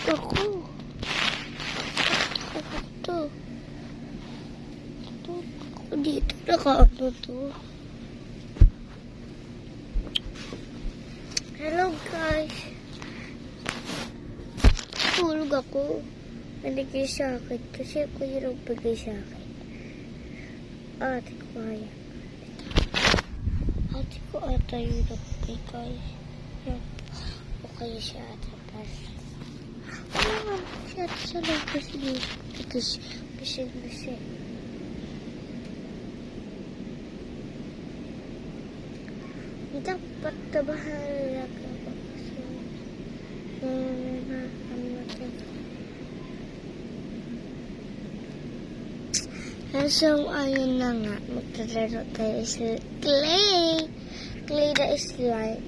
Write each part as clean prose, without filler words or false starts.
Ako. Ito. Ako dito. Nakaano to. Hello guys. Tulog ako. Nandikay sa akin. Kasi ako yung nagbigay sa akin. Ate ko kaya. Ate ko ata yung nagbigay. O kaya si ate pas. Wala nga si ate sa labas niya. Kasi bising-bising. Dapat tabahan ako. So, ayun na nga. Maglalaro tayo sa clay. Clay na slime.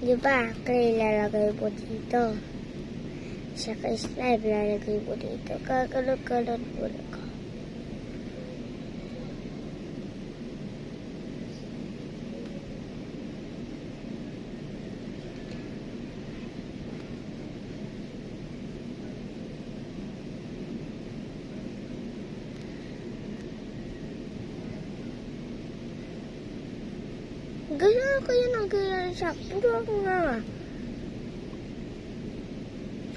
Diba? Clay lalagay mo dito. Saka slime lalagay mo dito. Kakalog-kalog mo na ka. Gaya kayo ng gaya siya. Hindi ako nga.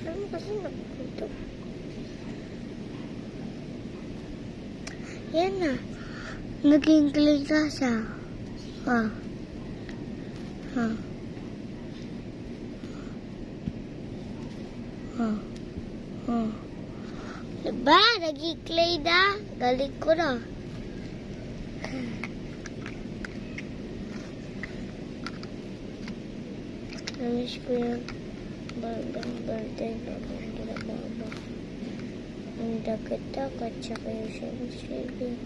Saan mo kasi nakukuto? Yan na. Naging clay na siya. Ha. Ha. Ha. Ha. Diba? Naging clay na. Galing ko na. Namiss ko yung birthday namin nila mama. Ang dagat-dagat tsaka yung swimming.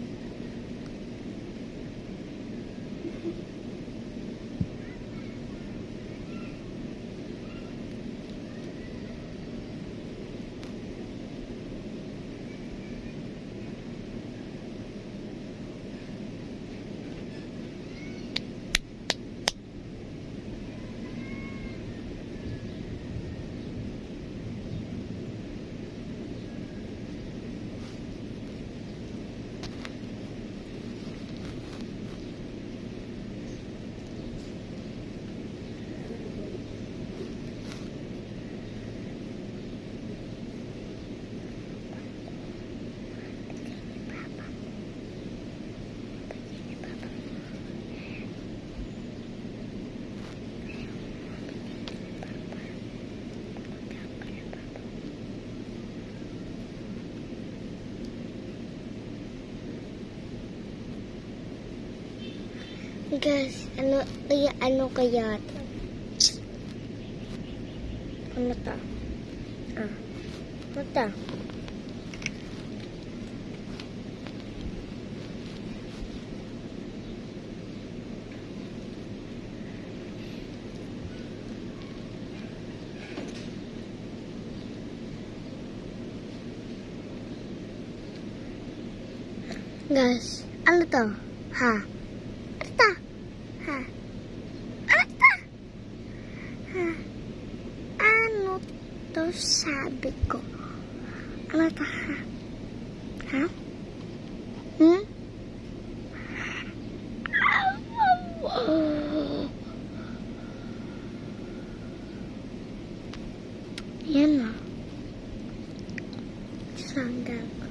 Guys, ano kaya ito? Ano to? Ano to? Guys, ano to? Ha? Ano sabi ko? Ano to? Ha? Yan na. Sandal ko.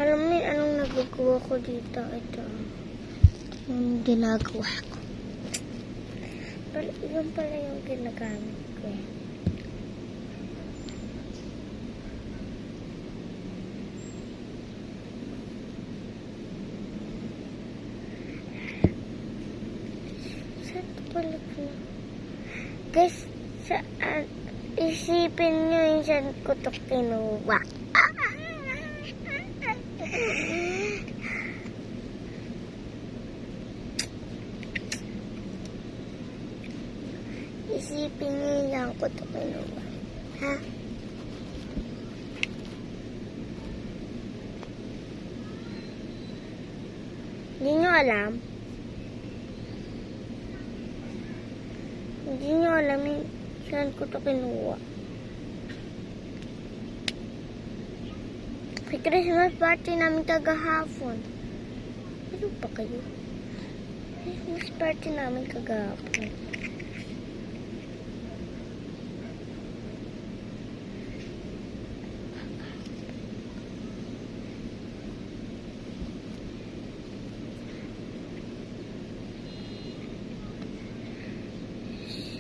Alam mo anong nagagawa ko dito? Ito. Yung ginagawa ko. Yun pala yung ginagamit ko eh. Saan pala ko? Guys, isipin nyo yung saan ko ito kinuha. Isipin niyo lang ko ito kinuha. Ha? Hindi nyo alam? Hindi nyo alam yung saan ko to kinuha. Sa Christmas party namin kagahapon. Ano pa kayo? Christmas party namin kagahapon.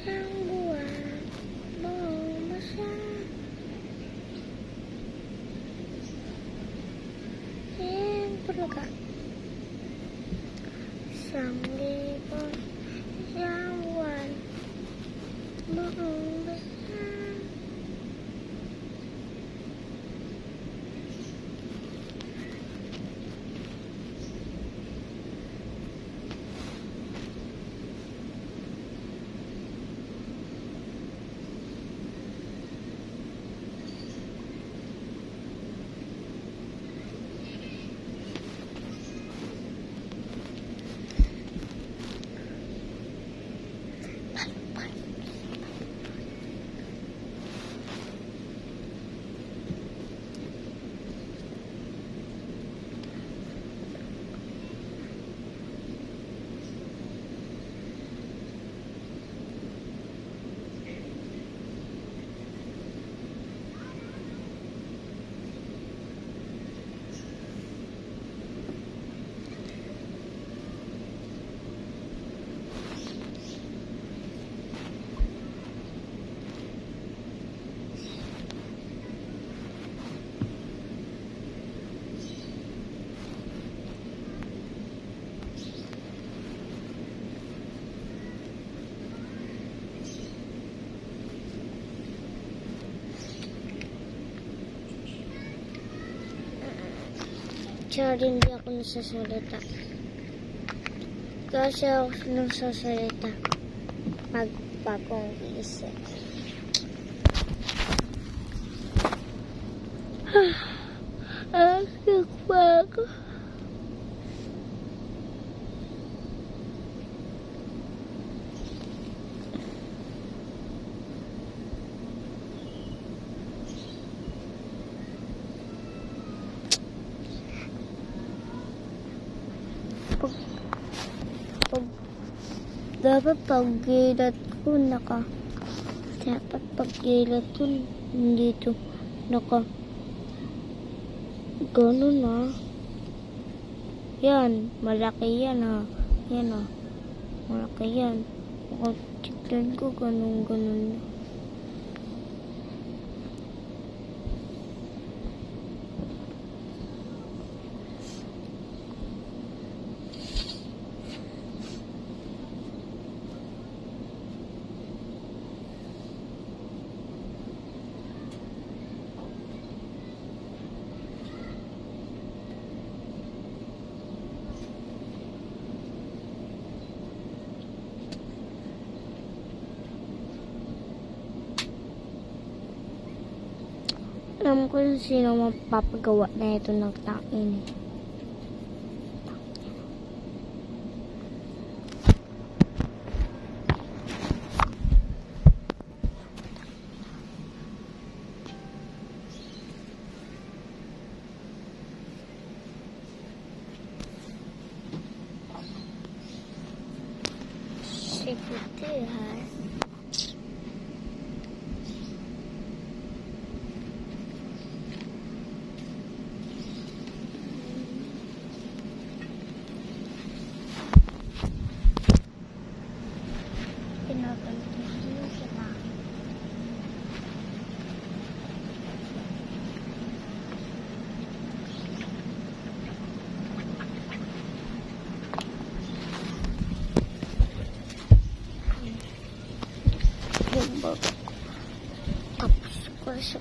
Isang buwan mo masa. Yan talaga. Isang libo, isang buwan mo masa. Sorry, hindi ako nasasalita. Kasi ako nasasalita pag bagong isip. Asik pa ako. Dapat pag-gilat ko dapat pag-gilat ko dito ganun na. Yan, malaki yan ha. Yan ha. Malaki yan. Tignan ko ganun na. Alam ko kung sino mapapagawa na ito ng tain. Sekretär. Tapos ko sa